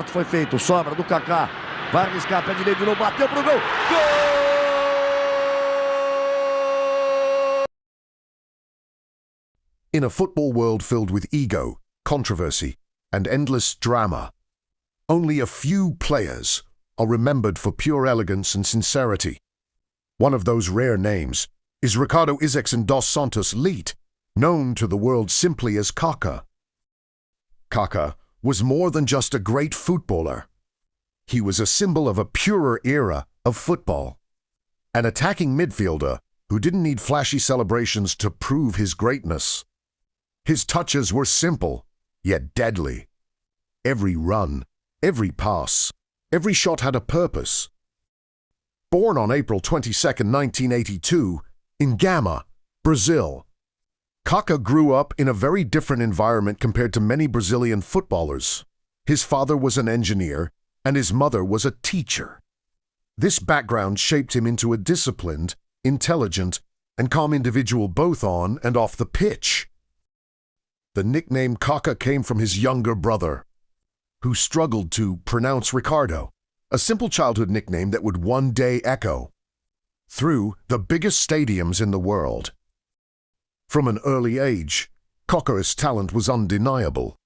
cruzamento foi feito, sobra do Kaká. Vai arriscar, pé direito de novo, bateu pro gol. Gol! In a football world filled with ego, controversy, and endless drama, only a few players are remembered for pure elegance and sincerity. One of those rare names is Ricardo Izekson dos Santos Leite, known to the world simply as Kaka. Kaka was more than just a great footballer. He was a symbol of a purer era of football. An attacking midfielder who didn't need flashy celebrations to prove his greatness. His touches were simple, yet deadly. Every run, every pass, every shot had a purpose. Born on April 22, 1982, in Gama, Brazil, Kaka grew up in a very different environment compared to many Brazilian footballers. His father was an engineer, and his mother was a teacher. This background shaped him into a disciplined, intelligent, and calm individual both on and off the pitch. The nickname Kaka came from his younger brother, who struggled to pronounce Ricardo, a simple childhood nickname that would one day echo through the biggest stadiums in the world. From an early age, Kaka's talent was undeniable,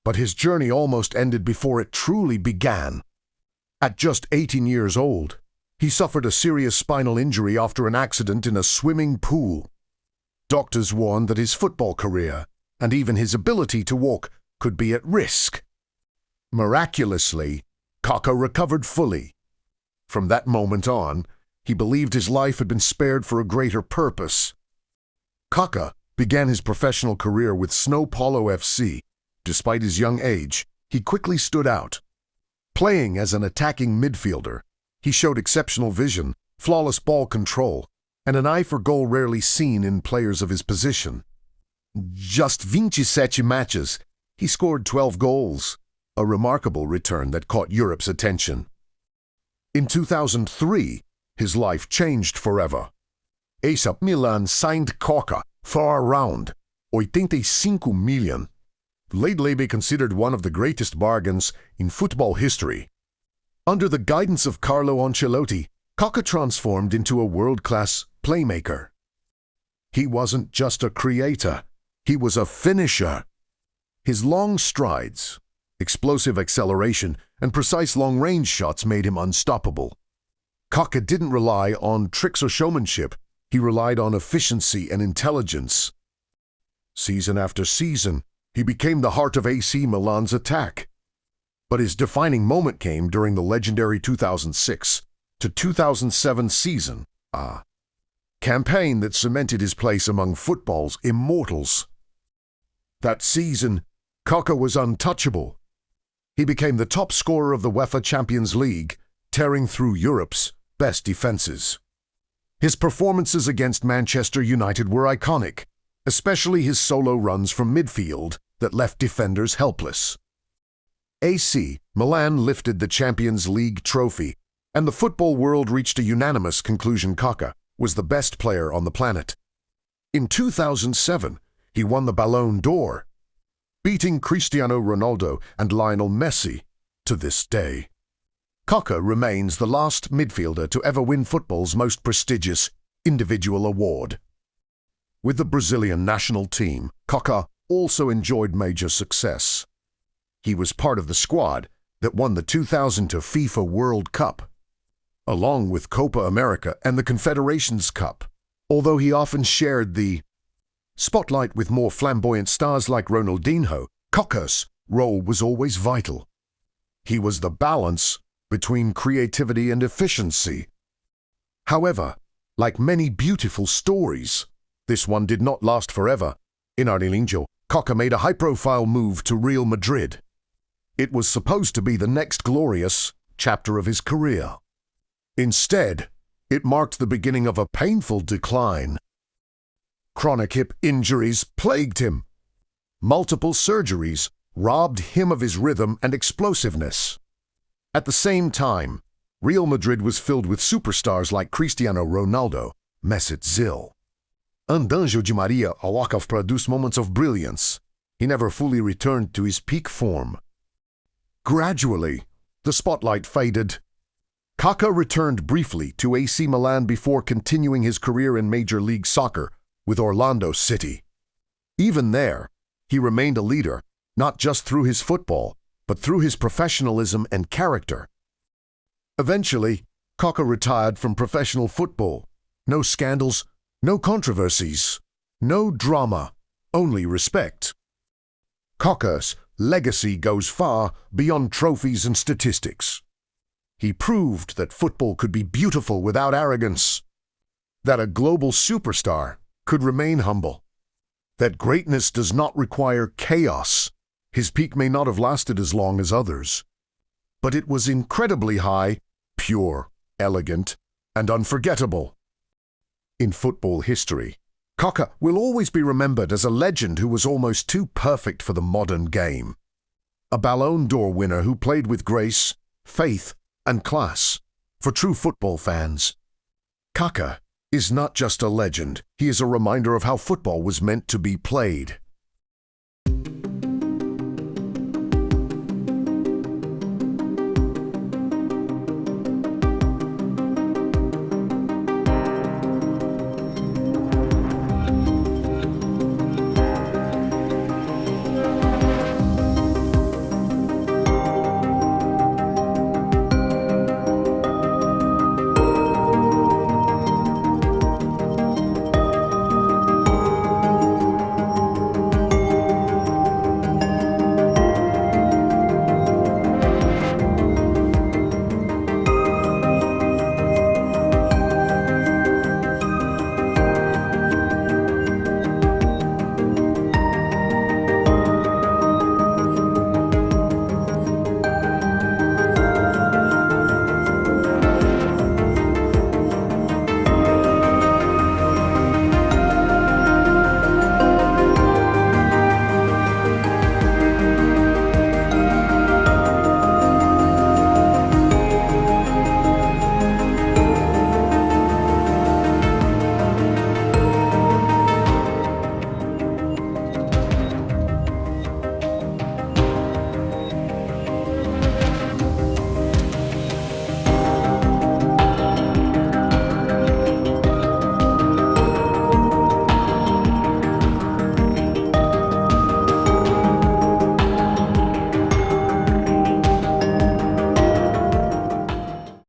but his journey almost ended before it truly began. At just 18 years old, he suffered a serious spinal injury after an accident in a swimming pool. Doctors warned that his football career and even his ability to walk could be at risk. Miraculously, Kaka recovered fully. From that moment on, he believed his life had been spared for a greater purpose. Kaka began his professional career with São Paulo FC. Despite his young age, he quickly stood out. Playing as an attacking midfielder, he showed exceptional vision, flawless ball control, and an eye for goal rarely seen in players of his position. Just 27 matches, he scored 12 goals, a remarkable return that caught Europe's attention. In 2003, his life changed forever. AC Milan signed Kaka for around 85 million, lately considered one of the greatest bargains in football history. Under the guidance of Carlo Ancelotti, Kaka transformed into a world-class playmaker. He wasn't just a creator, he was a finisher. His long strides, explosive acceleration, and precise long-range shots made him unstoppable. Kaka didn't rely on tricks or showmanship, he relied on efficiency and intelligence. Season after season, he became the heart of AC Milan's attack. But his defining moment came during the legendary 2006 to 2007 season, a campaign that cemented his place among football's immortals. That season, Kaka was untouchable. He became the top scorer of the UEFA Champions League, tearing through Europe's best defenses. His performances against Manchester United were iconic, especially his solo runs from midfield that left defenders helpless. AC Milan lifted the Champions League trophy, and the football world reached a unanimous conclusion: Kaka was the best player on the planet. In 2007, he won the Ballon d'Or, beating Cristiano Ronaldo and Lionel Messi to this day. Kaka remains the last midfielder to ever win football's most prestigious individual award. With the Brazilian national team, Kaka also enjoyed major success. He was part of the squad that won the 2002 FIFA World Cup, along with Copa America and the Confederations Cup, although he often shared the spotlight with more flamboyant stars like Ronaldinho. Kaka's role was always vital. He was the balance between creativity and efficiency. However, like many beautiful stories, this one did not last forever. In Arlindo, Kaka made a high-profile move to Real Madrid. It was supposed to be the next glorious chapter of his career. Instead, it marked the beginning of a painful decline. Chronic hip injuries plagued him. Multiple surgeries robbed him of his rhythm and explosiveness. At the same time, Real Madrid was filled with superstars like Cristiano Ronaldo, Mesut Özil, and Angel Di Maria, a walk-off produced moments of brilliance. He never fully returned to his peak form. Gradually, the spotlight faded. Kaka returned briefly to AC Milan before continuing his career in Major League Soccer with Orlando City. Even there, he remained a leader, not just through his football, but through his professionalism and character. Eventually, Kaka retired from professional football. No scandals, no controversies, no drama, only respect. Kaka's legacy goes far beyond trophies and statistics. He proved that football could be beautiful without arrogance, that a global superstar could remain humble, that greatness does not require chaos. His peak may not have lasted as long as others, but it was incredibly high, pure, elegant, and unforgettable. In football history, Kaka will always be remembered as a legend who was almost too perfect for the modern game. A Ballon d'Or winner who played with grace, faith, and class. For true football fans, Kaka is not just a legend, he is a reminder of how football was meant to be played.